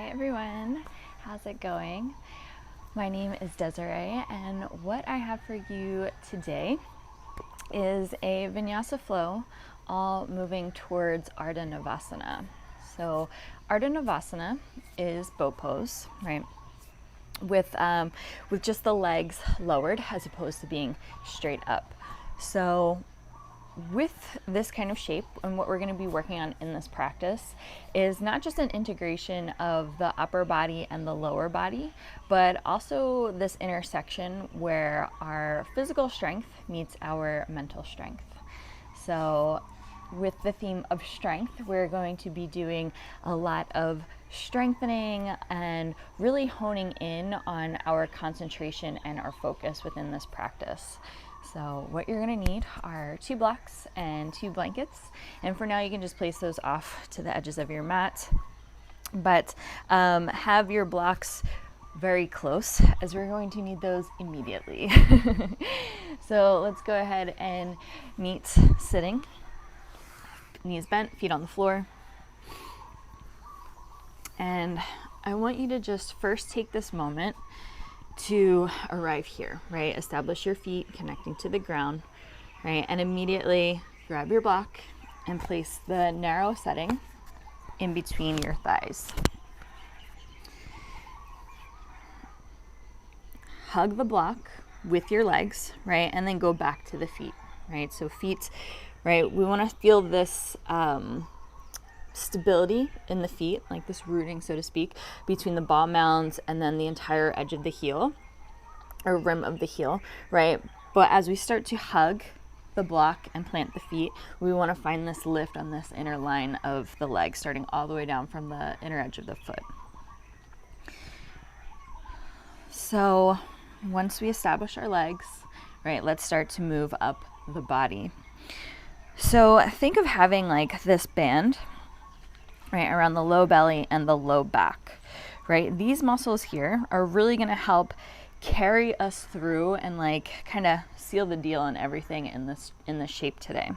Hi everyone, how's it going? My name is Desiree, and what I have for you today is a Vinyasa flow, all moving towards Ardha Navasana. So Ardha Navasana is boat pose, right? With just the legs lowered as opposed to being straight up. So with this kind of shape, and what we're going to be working on in this practice is not just an integration of the upper body and the lower body, but also this intersection where our physical strength meets our mental strength. So with the theme of strength, we're going to be doing a lot of strengthening and really honing in on our concentration and our focus within this practice. So what you're going to need are 2 blocks and 2 blankets, and for now you can just place those off to the edges of your mat, but have your blocks very close, as we're going to need those immediately. So let's go ahead and meet sitting, knees bent, feet on the floor. And I want you to just first take this moment to arrive here, right? Establish your feet connecting to the ground, right? And immediately grab your block and place the narrow setting in between your thighs. Hug the block with your legs, right? And then go back to the feet, right? So feet, right? We want to feel this stability in the feet, like this rooting, so to speak, between the ball mounds and then the entire edge of the heel, or rim of the heel, right? But as we start to hug the block and plant the feet, we want to find this lift on this inner line of the leg, starting all the way down from the inner edge of the foot. So once we establish our legs, right, let's start to move up the body. So think of having like this band, right, around the low belly and the low back, right? These muscles here are really going to help carry us through and like kind of seal the deal on everything in this shape today.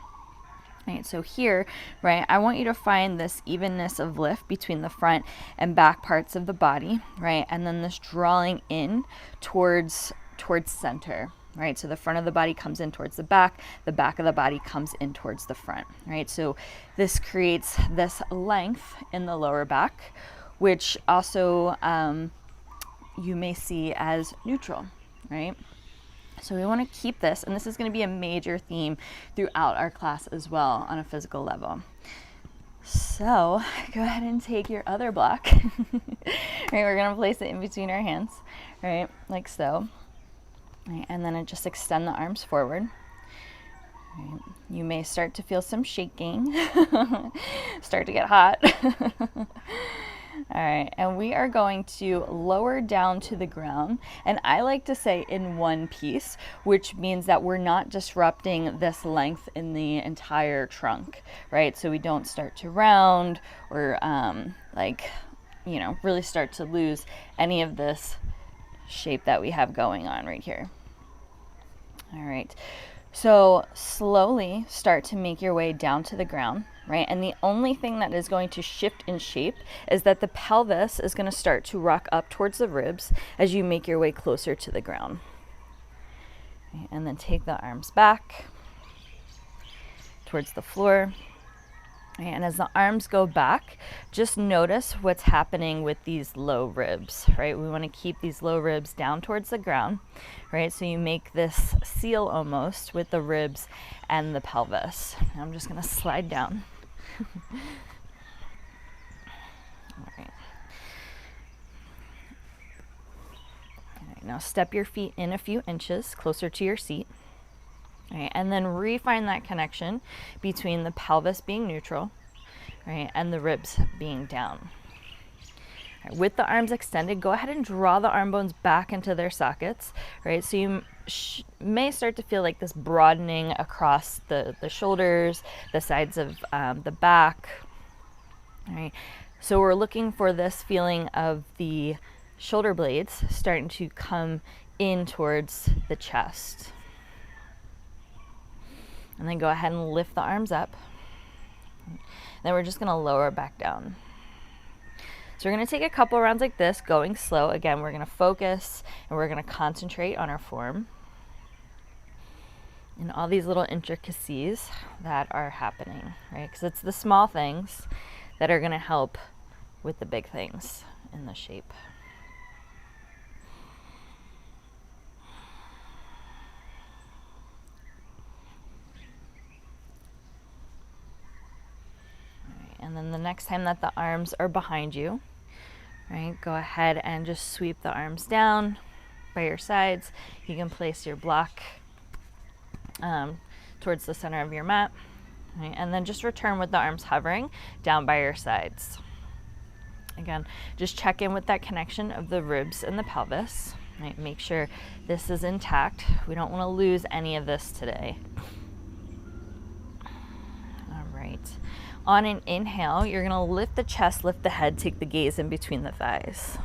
Right, so here, right, I want you to find this evenness of lift between the front and back parts of the body, right? And then this drawing in towards center. Right, so the front of the body comes in towards the back of the body comes in towards the front, right? So this creates this length in the lower back, which also you may see as neutral, right? So we want to keep this, and this is going to be a major theme throughout our class as well on a physical level. So go ahead and take your other block, right? We're going to place it in between our hands, right? Like so. Right, and then just extend the arms forward. Right. You may start to feel some shaking, start to get hot. All right, and we are going to lower down to the ground, and I like to say in one piece, which means that we're not disrupting this length in the entire trunk, right? So we don't start to round or really start to lose any of this shape that we have going on right here. All right, so slowly start to make your way down to the ground, right? And the only thing that is going to shift in shape is that the pelvis is going to start to rock up towards the ribs as you make your way closer to the ground. Okay, and then take the arms back towards the floor. And as the arms go back, just notice what's happening with these low ribs, right? We want to keep these low ribs down towards the ground, right? So you make this seal almost with the ribs and the pelvis. Now I'm just going to slide down. All right. All right. Now step your feet in a few inches closer to your seat. Right, and then refine that connection between the pelvis being neutral, right, and the ribs being down. Right, with the arms extended, go ahead and draw the arm bones back into their sockets, right? So you may start to feel like this broadening across the shoulders, the sides of the back, right? So we're looking for this feeling of the shoulder blades starting to come in towards the chest. And then go ahead and lift the arms up. Then we're just going to lower back down. So we're going to take a couple rounds like this, going slow. Again, we're going to focus and we're going to concentrate on our form and all these little intricacies that are happening, right? Because it's the small things that are going to help with the big things in the shape. And then the next time that the arms are behind you, right, go ahead and just sweep the arms down by your sides. You can place your block towards the center of your mat, right, and then just return with the arms hovering down by your sides. Again, just check in with that connection of the ribs and the pelvis, right? Make sure this is intact. We don't want to lose any of this today. All right. On an inhale, you're going to lift the chest, lift the head, take the gaze in between the thighs.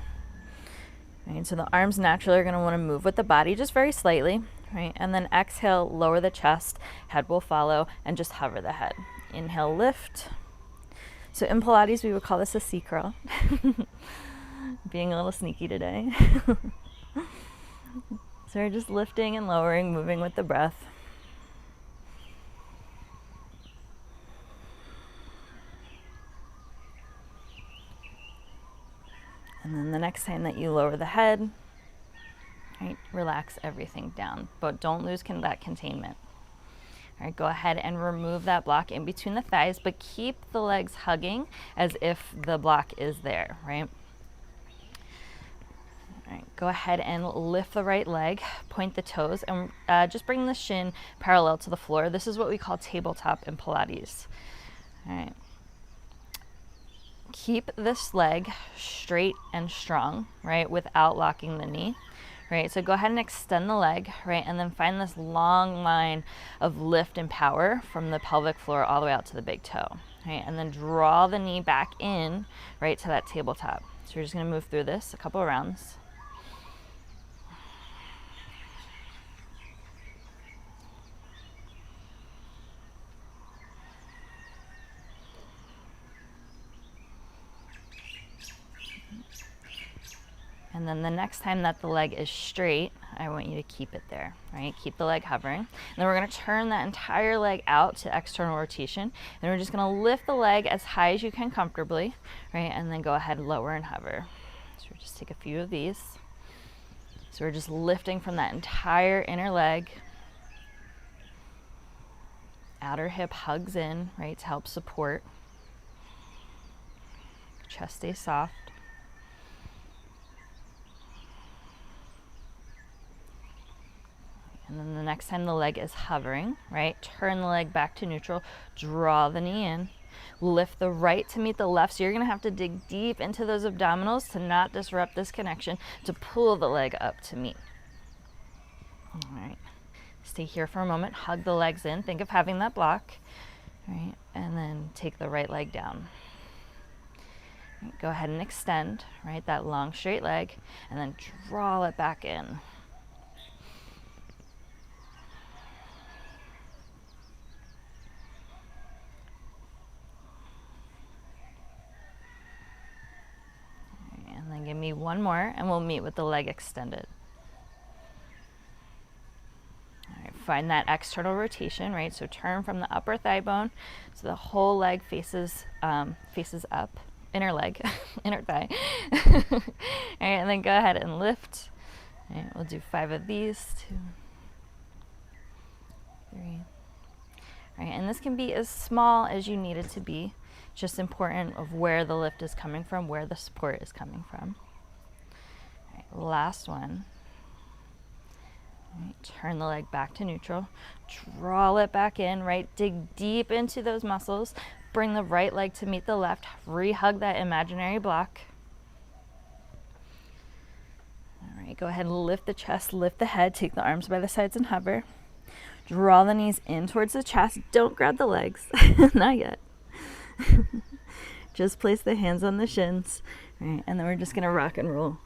Right, so the arms naturally are going to want to move with the body just very slightly, right? And then exhale, lower the chest, head will follow, and just hover the head. Inhale, lift. So in Pilates, we would call this a C curl. Being a little sneaky today. So we're just lifting and lowering, moving with the breath. And then the next time that you lower the head, right, relax everything down, but don't lose that containment. All right, go ahead and remove that block in between the thighs, but keep the legs hugging as if the block is there, right? All right, go ahead and lift the right leg, point the toes, and just bring the shin parallel to the floor. This is what we call tabletop in Pilates. All right. Keep this leg straight and strong, right, without locking the knee, right? So go ahead and extend the leg, right, and then find this long line of lift and power from the pelvic floor all the way out to the big toe, right? And then draw the knee back in, right, to that tabletop. So we're just going to move through this a couple of rounds. And then the next time that the leg is straight, I want you to keep it there, right? Keep the leg hovering. And then we're going to turn that entire leg out to external rotation. And we're just going to lift the leg as high as you can comfortably, right? And then go ahead and lower and hover. So we'll just take a few of these. So we're just lifting from that entire inner leg. Outer hip hugs in, right, to help support. Chest stays soft. And then the next time the leg is hovering, right, turn the leg back to neutral, draw the knee in, lift the right to meet the left. So you're going to have to dig deep into those abdominals to not disrupt this connection, to pull the leg up to meet. All right. Stay here for a moment, hug the legs in, think of having that block, right, and then take the right leg down. Right, go ahead and extend, right, that long straight leg, and then draw it back in. And then give me one more and we'll meet with the leg extended. All right, find that external rotation, right? So turn from the upper thigh bone so the whole leg faces up, inner leg, inner thigh. All right, and then go ahead and lift. All right, we'll do 5 of these, 2, 3. All right, and this can be as small as you need it to be. Just important of where the lift is coming from, where the support is coming from. All right, last one. All right, turn the leg back to neutral. Draw it back in, right? Dig deep into those muscles. Bring the right leg to meet the left. Re-hug that imaginary block. All right, go ahead and lift the chest, lift the head, take the arms by the sides and hover. Draw the knees in towards the chest. Don't grab the legs, not yet. Just place the hands on the shins, right? And then we're just gonna rock and roll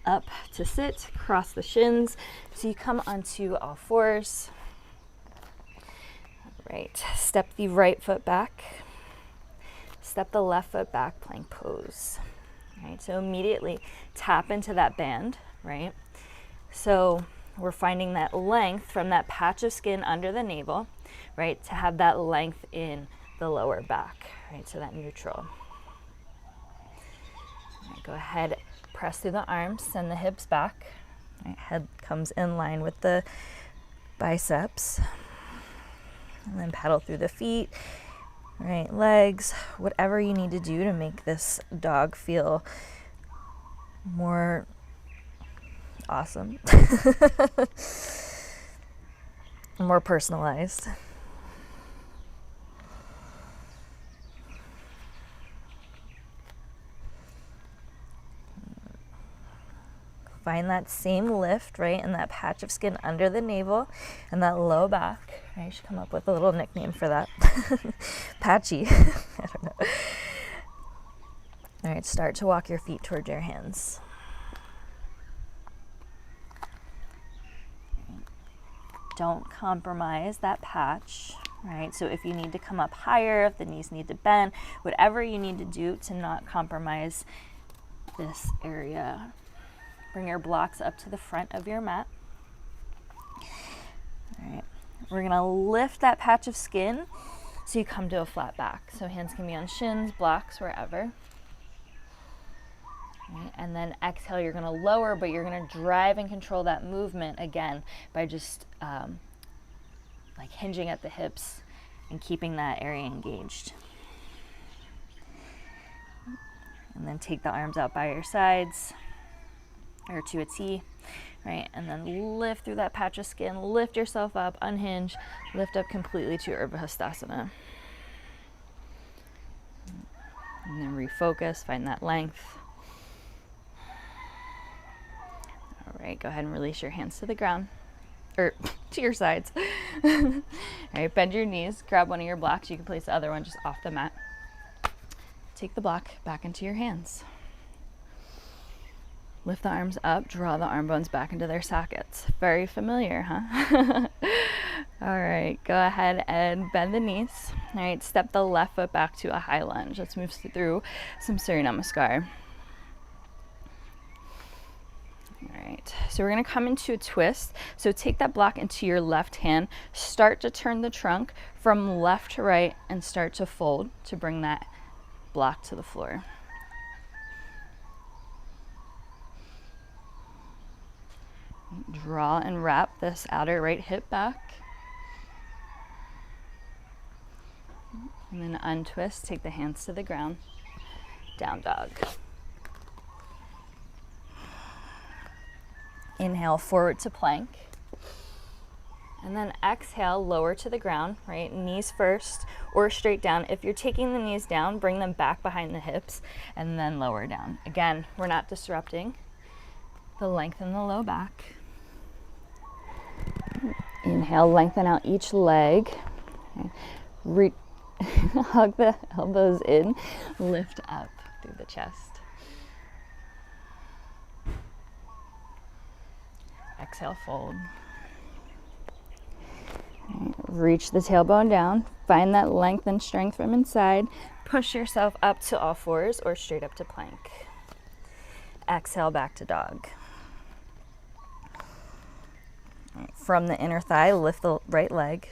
up to sit, cross the shins. So you come onto all fours. Right, step the right foot back, step the left foot back, plank pose. right? So immediately tap into that band, right? So we're finding that length from that patch of skin under the navel, right, to have that length in the lower back, right? So that neutral. Right, go ahead, press through the arms, send the hips back. Right, head comes in line with the biceps. And then pedal through the feet, right, legs, whatever you need to do to make this dog feel more awesome, more personalized. Find that same lift, right, in that patch of skin under the navel and that low back. I should come up with a little nickname for that. Patchy. I don't know. All right, start to walk your feet towards your hands. Don't compromise that patch, right? So if you need to come up higher, if the knees need to bend, whatever you need to do to not compromise this area. Bring your blocks up to the front of your mat. All right, we're gonna lift that patch of skin so you come to a flat back. So hands can be on shins, blocks, wherever. Right, and then exhale, you're gonna lower, but you're gonna drive and control that movement again by just like hinging at the hips and keeping that area engaged. And then take the arms out by your sides, or to a T, right? And then lift through that patch of skin, lift yourself up, unhinge, lift up completely to Urdhva Hastasana. And then refocus, find that length. All right, go ahead and release your hands to the ground, or to your sides. All right, bend your knees, grab one of your blocks. You can place the other one just off the mat. Take the block back into your hands. Lift the arms up, draw the arm bones back into their sockets. Very familiar, huh? All right, go ahead and bend the knees. All right, step the left foot back to a high lunge. Let's move through some Surya Namaskar. All right, so we're gonna come into a twist. So take that block into your left hand, start to turn the trunk from left to right and start to fold to bring that block to the floor. Draw and wrap this outer right hip back. And then untwist, take the hands to the ground, down dog. Inhale, forward to plank. And then exhale, lower to the ground, right? Knees first or straight down. If you're taking the knees down, bring them back behind the hips and then lower down. Again, we're not disrupting the length in the low back. Inhale, lengthen out each leg. Okay. Hug the elbows in, lift up through the chest. Exhale, fold. Right. Reach the tailbone down, find that length and strength from inside. Push yourself up to all fours or straight up to plank. Exhale, back to dog. From the inner thigh, lift the right leg.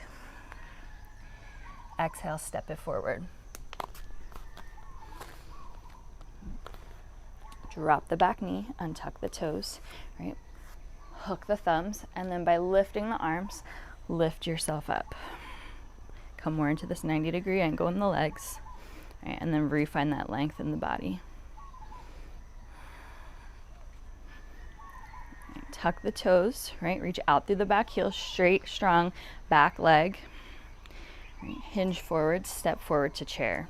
Exhale, step it forward. Drop the back knee, untuck the toes, right? Hook the thumbs, and then by lifting the arms, lift yourself up. Come more into this 90-degree angle in the legs, right? And then refine that length in the body. Tuck the toes, right? Reach out through the back heel, straight, strong back leg. Right? Hinge forward, step forward to chair.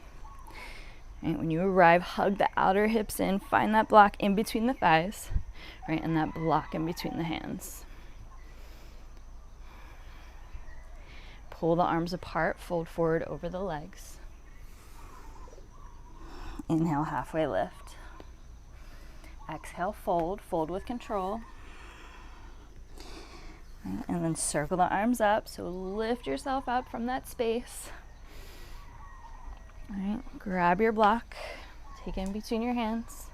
Right? When you arrive, hug the outer hips in, find that block in between the thighs, right? And that block in between the hands. Pull the arms apart, fold forward over the legs. Inhale, halfway lift. Exhale, fold, fold with control. And then circle the arms up, so lift yourself up from that space. All right, grab your block, take it in between your hands.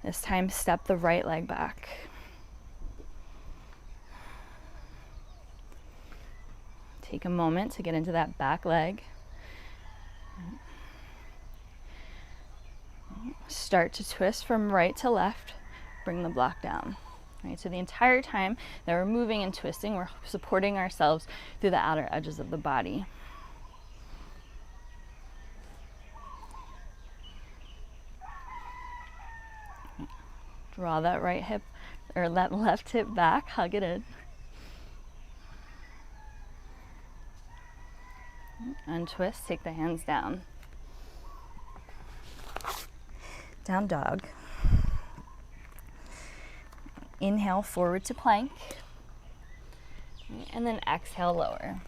This time, step the right leg back. Take a moment to get into that back leg. Start to twist from right to left. Bring the block down. Right, so the entire time that we're moving and twisting, we're supporting ourselves through the outer edges of the body. Draw that right hip or that left hip back, hug it in. Untwist, take the hands down. Down dog. Inhale, forward to plank. And then exhale, lower.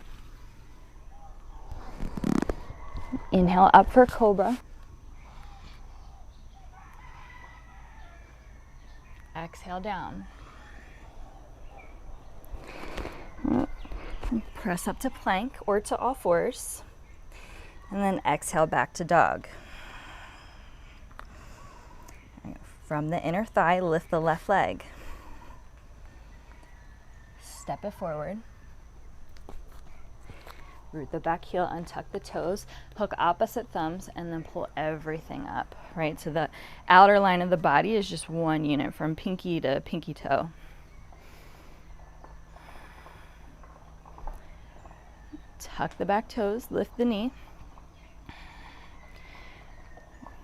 Inhale, up for cobra. Exhale, down. Press up to plank or to all fours. And then exhale back to dog. From the inner thigh, lift the left leg. Step it forward. Root the back heel, untuck the toes, hook opposite thumbs, and then pull everything up, right? So the outer line of the body is just one unit from pinky to pinky toe. Tuck the back toes, lift the knee.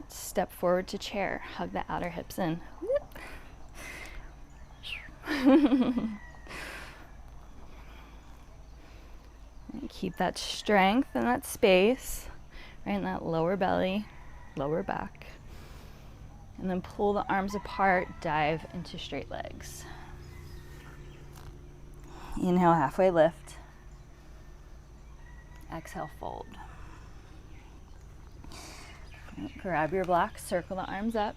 Step forward to chair, hug the outer hips in. Keep that strength and that space, right in that lower belly, lower back. And then pull the arms apart, dive into straight legs. Inhale, halfway lift. Exhale, fold. Grab your block, circle the arms up.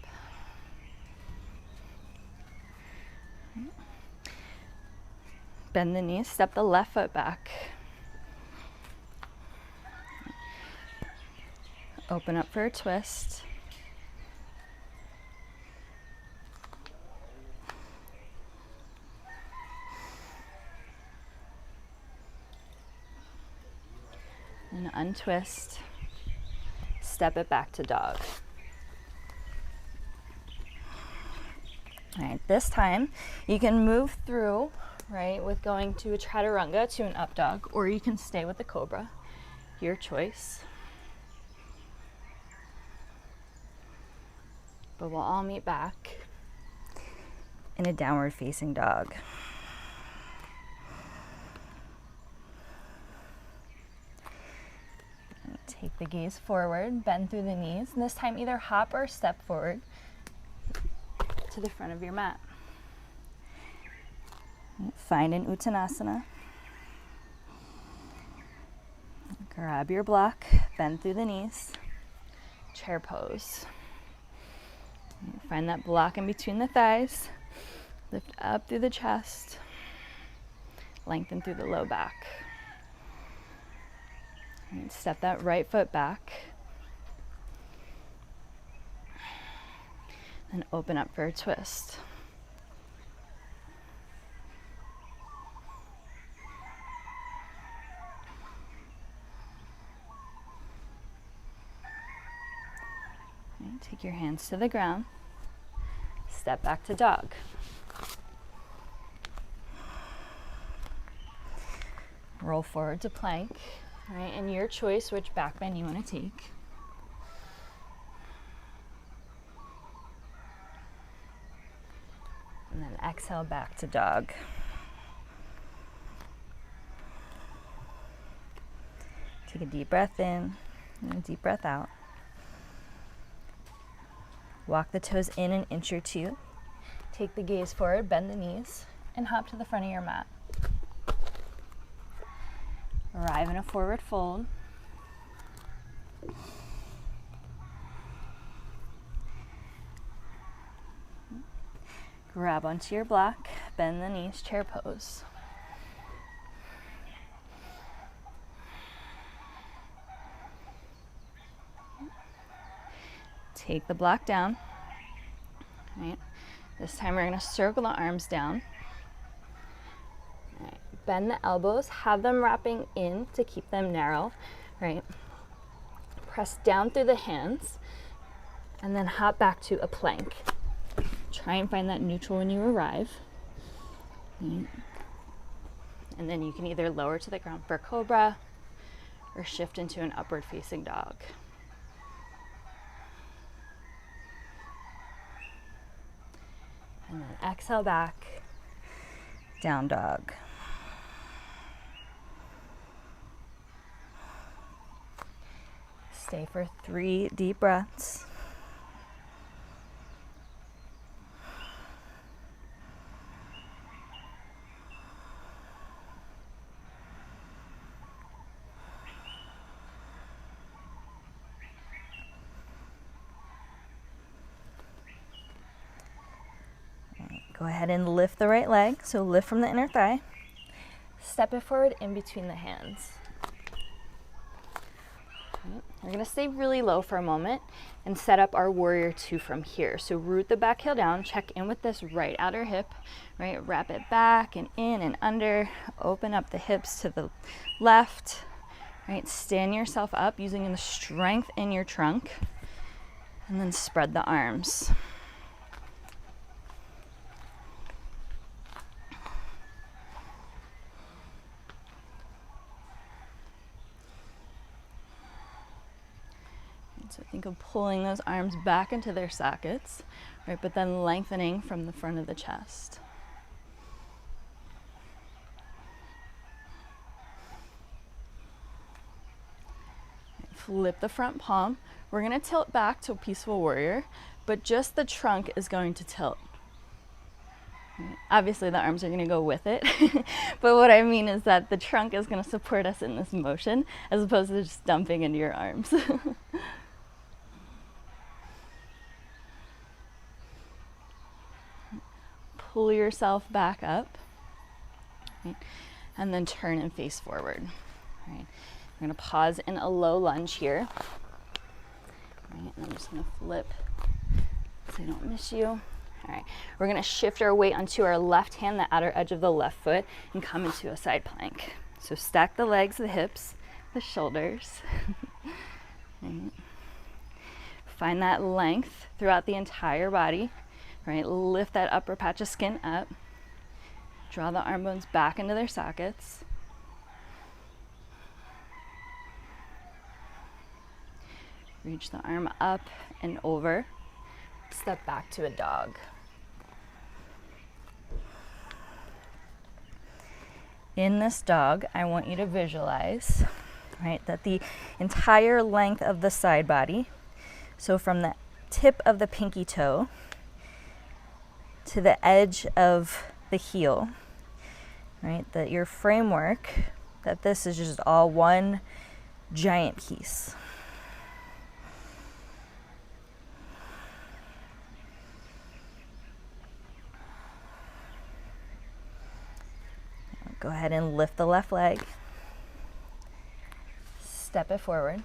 Bend the knees, step the left foot back. Open up for a twist. And untwist. Step it back to dog. All right, this time you can move through, right, with going to a chaturanga to an up dog, or you can stay with the cobra. Your choice. But we'll all meet back in a downward facing dog. Take the gaze forward, bend through the knees, and this time either hop or step forward to the front of your mat. Find an Uttanasana. Grab your block, bend through the knees, chair pose. Find that block in between the thighs, lift up through the chest, lengthen through the low back. And step that right foot back. And open up for a twist. Okay, take your hands to the ground. Step back to dog. Roll forward to plank. All right, and your choice which back bend you want to take. And then exhale back to dog. Take a deep breath in and a deep breath out. Walk the toes in an inch or two. Take the gaze forward, bend the knees, and hop to the front of your mat. Arrive in a forward fold. Grab onto your block, bend the knees, chair pose. Take the block down. right? This time we're going to circle the arms down. All right. Bend the elbows, have them wrapping in to keep them narrow, right? Press down through the hands and then hop back to a plank. Try and find that neutral when you arrive. Right. And then you can either lower to the ground for cobra or shift into an upward facing dog. And then exhale back, down dog. Stay for 3 deep breaths. Go ahead and lift the right leg, so lift from the inner thigh. Step it forward in between the hands. We're going to stay really low for a moment and set up our warrior 2 from here. So root the back heel down, check in with this right outer hip, right? Wrap it back and in and under. Open up the hips to the left, right? Stand yourself up using the strength in your trunk, and then spread the arms. So think of pulling those arms back into their sockets, right? But then lengthening from the front of the chest. Flip the front palm. We're going to tilt back to peaceful warrior, but just the trunk is going to tilt. Obviously the arms are going to go with it, but what I mean is that the trunk is going to support us in this motion as opposed to just dumping into your arms. Pull yourself back up, right? And then turn and face forward. Right? We're going to pause in a low lunge here. Right? And I'm just going to flip so I don't miss you. All right, we're going to shift our weight onto our left hand, the outer edge of the left foot, and come into a side plank. So stack the legs, the hips, the shoulders. Right? Find that length throughout the entire body. Right, lift that upper patch of skin up. Draw the arm bones back into their sockets. Reach the arm up and over. Step back to a dog. In this dog, I want you to visualize, right, that the entire length of the side body, so from the tip of the pinky toe to the edge of the heel, right? That your framework, that this is just all one giant piece. Go ahead and lift the left leg. Step it forward.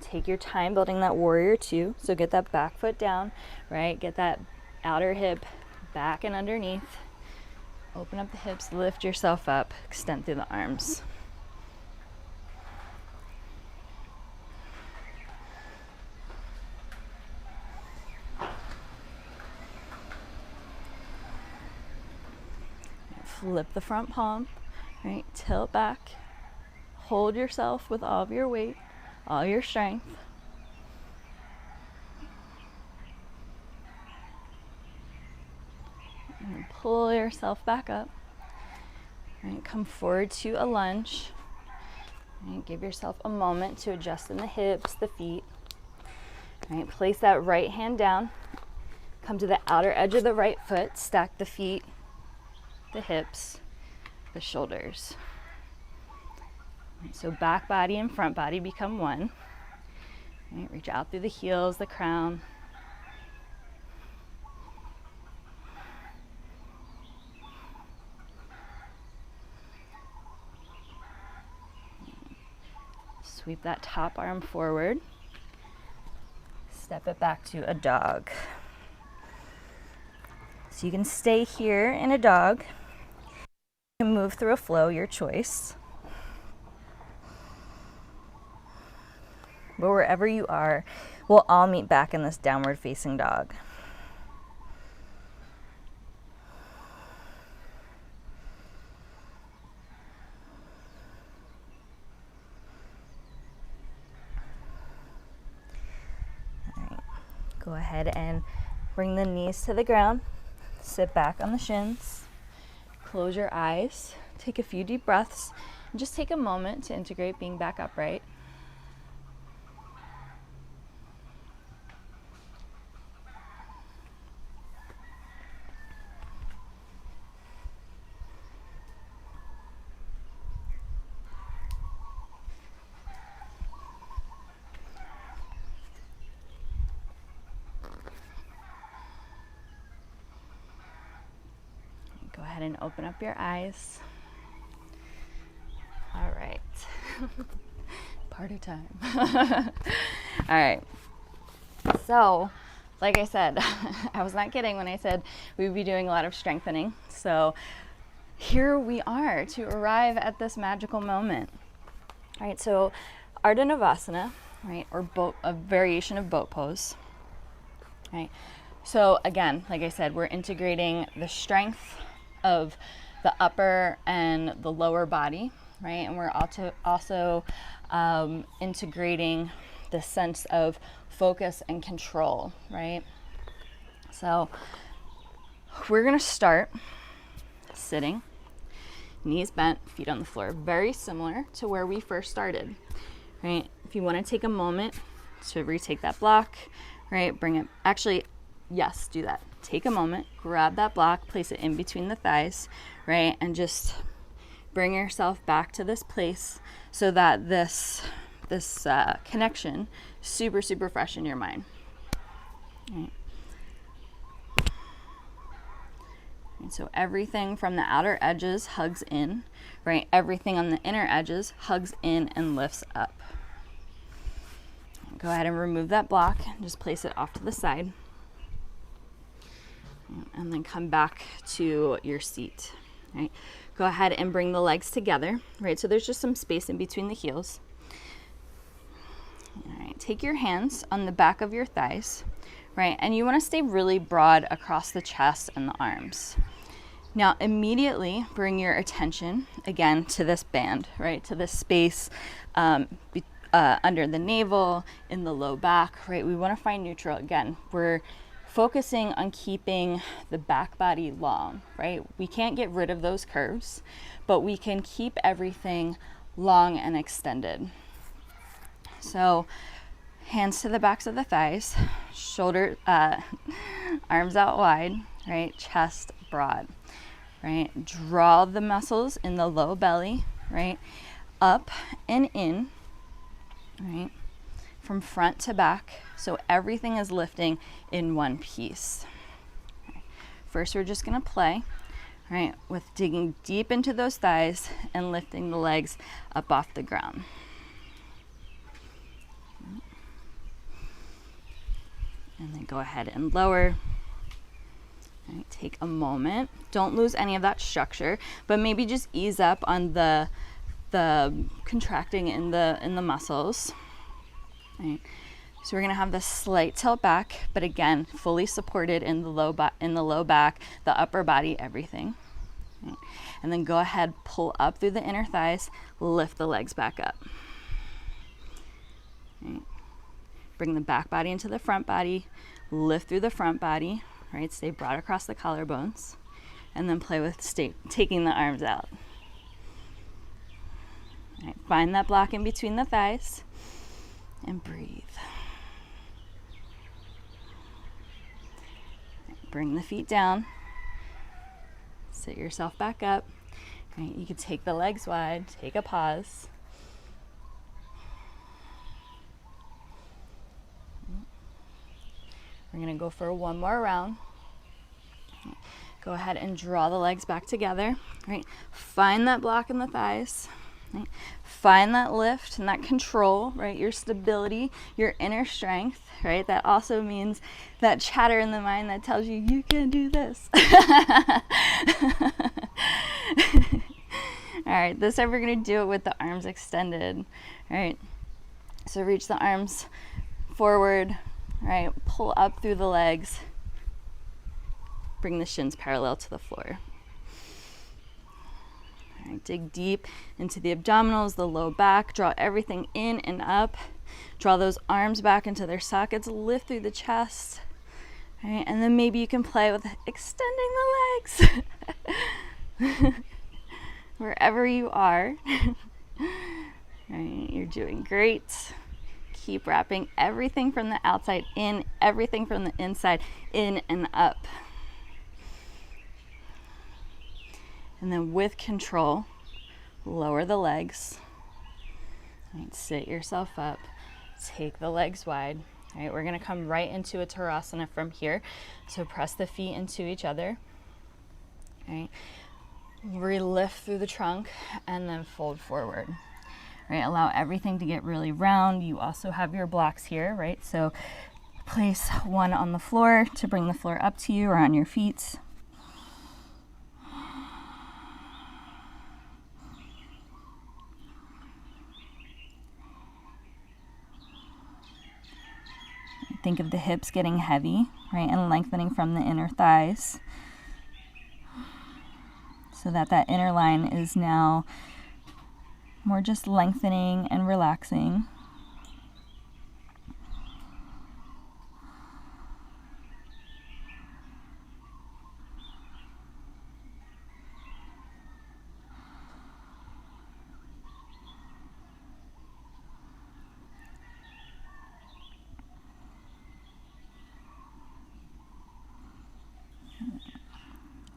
Take your time building that warrior 2. So get that back foot down, right? Get that outer hip back and underneath. Open up the hips, lift yourself up, extend through the arms. Flip the front palm, right? Tilt back. Hold yourself with all of your weight, all your strength. And pull yourself back up. Right, come forward to a lunge. Right, give yourself a moment to adjust in the hips, the feet. Right, place that right hand down. Come to the outer edge of the right foot. Stack the feet, the hips, the shoulders. Right, so back body and front body become one. Right, reach out through the heels, the crown. Sweep that top arm forward. Step it back to a dog. So you can stay here in a dog. You can move through a flow, your choice. But wherever you are, we'll all meet back in this downward facing dog. All right. Go ahead and bring the knees to the ground. Sit back on the shins. Close your eyes. Take a few deep breaths. And just take a moment to integrate being back upright. Go ahead and open up your eyes. All right. Party time. All right. So, like I said, I was not kidding when I said we would be doing a lot of strengthening. So here we are to arrive at this magical moment. All right, so Ardha Navasana, right, or a variation of boat pose. All right. So again, like I said, we're integrating the strength of the upper and the lower body, right? And we're also integrating the sense of focus and control, right? So we're gonna start sitting, knees bent, feet on the floor, very similar to where we first started, right? If you wanna take a moment to retake that block, right? Bring it, actually, yes, do that. Take a moment, grab that block, place it in between the thighs, right? And just bring yourself back to this place so that this connection super fresh in your mind. Right. And so everything from the outer edges hugs in, right? Everything on the inner edges hugs in and lifts up. Go ahead and remove that block and just place it off to the side. And then come back to your seat, right? Go ahead and bring the legs together, right? So there's just some space in between the heels. All right, take your hands on the back of your thighs, right? And you want to stay really broad across the chest and the arms. Now, immediately bring your attention again to this band, right? To this space under the navel, in the low back, right? We want to find neutral. Again, we're focusing on keeping the back body long, right? We can't get rid of those curves, but we can keep everything long and extended. So hands to the backs of the thighs, shoulder, arms out wide, right? Chest broad, right? Draw the muscles in the low belly, right? Up and in, right? From front to back, so everything is lifting in one piece. First, we're just gonna play, right, with digging deep into those thighs and lifting the legs up off the ground. And then go ahead and lower. Right, take a moment. Don't lose any of that structure, but maybe just ease up on the contracting in the muscles. Right. So we're gonna have this slight tilt back, but again, fully supported in the low back, the upper body, everything. Right. And then go ahead, pull up through the inner thighs, lift the legs back up. Right. Bring the back body into the front body, lift through the front body, right? Stay broad across the collarbones, and then play with taking the arms out. Right. Find that block in between the thighs. And breathe. Bring the feet down. Sit yourself back up. Right, you can take the legs wide, take a pause. We're gonna go for one more round. Go ahead and draw the legs back together. Right, find that block in the thighs. Right? Find that lift and that control, right? Your stability, your inner strength, right? That also means that chatter in the mind that tells you, you can do this. All right, this time we're gonna do it with the arms extended. All right, so reach the arms forward, right? Pull up through the legs. Bring the shins parallel to the floor. All right, dig deep into the abdominals, the low back. Draw everything in and up. Draw those arms back into their sockets. Lift through the chest. All right, and then maybe you can play with extending the legs. Wherever you are. All right, you're doing great. Keep wrapping everything from the outside in, everything from the inside in and up. And then with control, lower the legs. Right, sit yourself up. Take the legs wide. All right, we're gonna come right into a Tadasana from here. So press the feet into each other. All right, re-lift through the trunk and then fold forward. All right, allow everything to get really round. You also have your blocks here, right? So place one on the floor to bring the floor up to you or on your feet. Think of the hips getting heavy, right, and lengthening from the inner thighs so that that inner line is now more just lengthening and relaxing.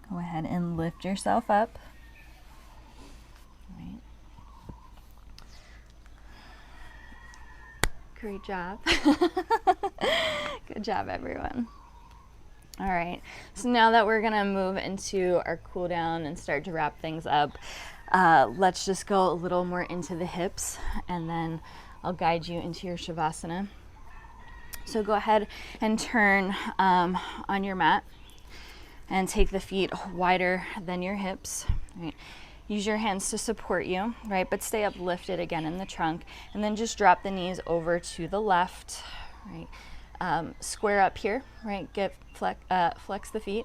Go ahead and lift yourself up. Right. Great job. Good job, everyone. All right, so now that we're gonna move into our cool down and start to wrap things up, let's just go a little more into the hips and then I'll guide you into your Shavasana. So go ahead and turn on your mat and take the feet wider than your hips. Right. Use your hands to support you, right? But stay uplifted again in the trunk, and then just drop the knees over to the left, right? Square up here, right? Flex the feet,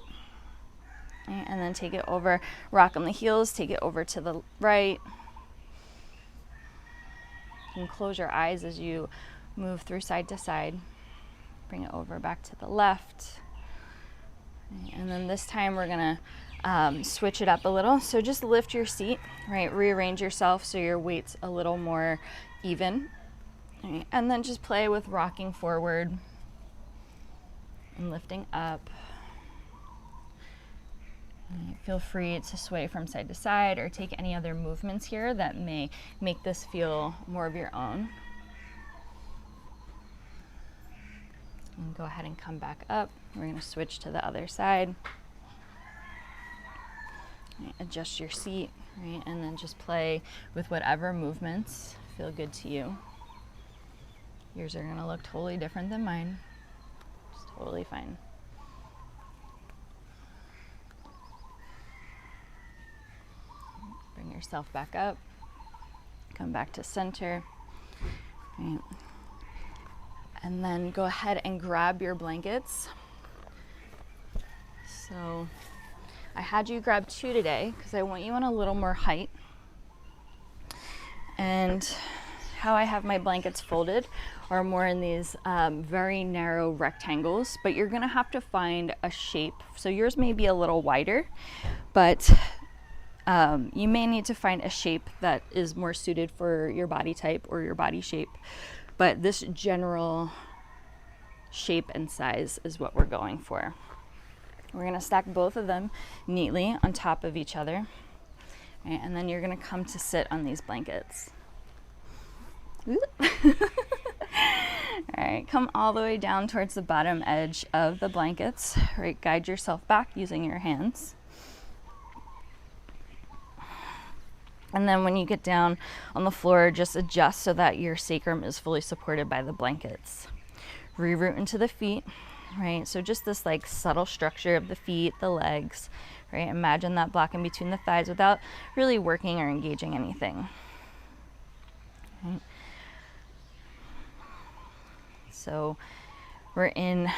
right? And then take it over. Rock on the heels. Take it over to the right. You can close your eyes as you move through side to side. Bring it over back to the left. And then this time we're gonna switch it up a little. So just lift your seat, right? Rearrange yourself so your weight's a little more even. Right? And then just play with rocking forward and lifting up. Right? Feel free to sway from side to side or take any other movements here that may make this feel more of your own. And go ahead and come back up. We're going to switch to the other side. Right, adjust your seat, right? And then just play with whatever movements feel good to you. Yours are going to look totally different than mine. It's totally fine. Bring yourself back up. Come back to center. Right. And then go ahead and grab your blankets. So I had you grab 2 today because I want you on a little more height. And how I have my blankets folded are more in these very narrow rectangles, but you're gonna have to find a shape. So yours may be a little wider, but you may need to find a shape that is more suited for your body type or your body shape. But this general shape and size is what we're going for. We're going to stack both of them neatly on top of each other. Right, and then you're going to come to sit on these blankets. All right, come all the way down towards the bottom edge of the blankets. Right, guide yourself back using your hands. And then when you get down on the floor, just adjust so that your sacrum is fully supported by the blankets. Reroot into the feet, right? So just this like subtle structure of the feet, the legs, right? Imagine that block in between the thighs without really working or engaging anything. Right? So we're in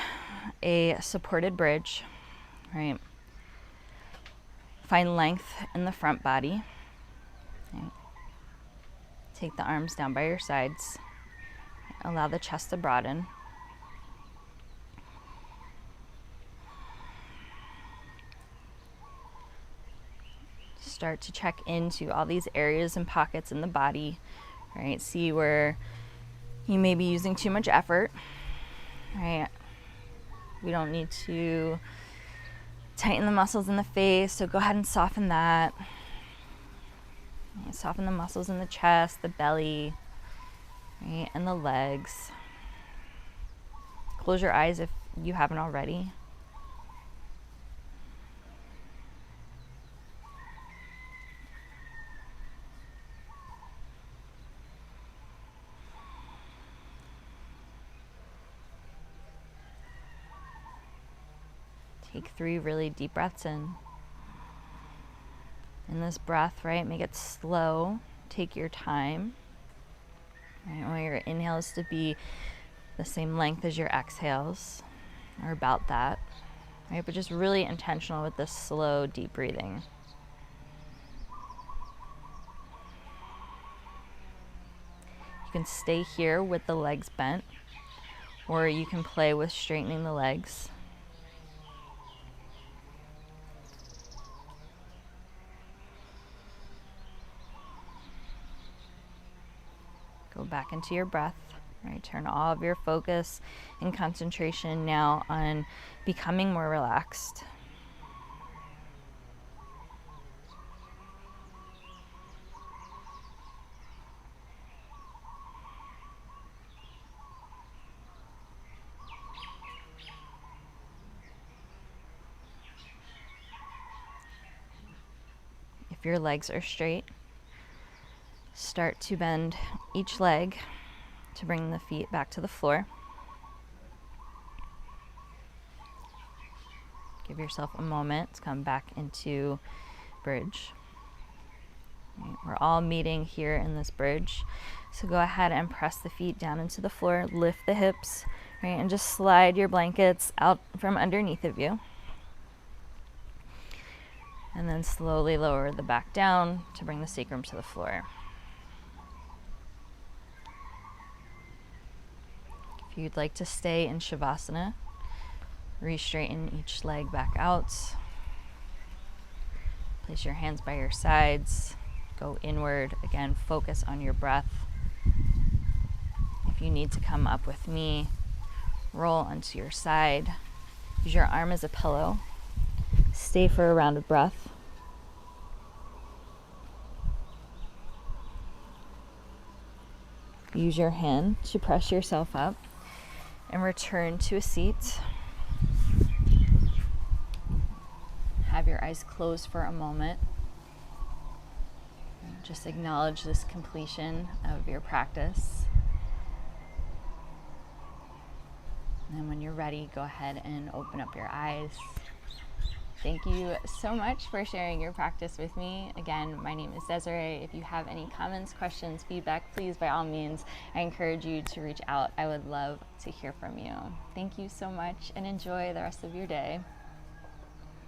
a supported bridge, right? Find length in the front body. Right? Take the arms down by your sides. Allow the chest to broaden. Start to check into all these areas and pockets in the body, right? See where you may be using too much effort, right? We don't need to tighten the muscles in the face, so go ahead and soften that. Right? Soften the muscles in the chest, the belly, right? And the legs. Close your eyes if you haven't already. Take 3 really deep breaths in. In this breath, right, make it slow. Take your time. Right, I want your inhales to be the same length as your exhales, or about that. Right, but just really intentional with this slow, deep breathing. You can stay here with the legs bent, or you can play with straightening the legs. Go back into your breath, right? Turn all of your focus and concentration now on becoming more relaxed. If your legs are straight, start to bend each leg to bring the feet back to the floor. Give yourself a moment to come back into bridge. Right, we're all meeting here in this bridge. So go ahead and press the feet down into the floor, lift the hips, right, and just slide your blankets out from underneath of you. And then slowly lower the back down to bring the sacrum to the floor. If you'd like to stay in Shavasana, re-straighten each leg back out. Place your hands by your sides. Go inward. Again, focus on your breath. If you need to come up with me, roll onto your side. Use your arm as a pillow. Stay for a round of breath. Use your hand to press yourself up and return to a seat. Have your eyes closed for a moment. Just acknowledge this completion of your practice. And then when you're ready, go ahead and open up your eyes. Thank you so much for sharing your practice with me. Again, my name is Desiree. If you have any comments, questions, feedback, please, by all means, I encourage you to reach out. I would love to hear from you. Thank you so much and enjoy the rest of your day.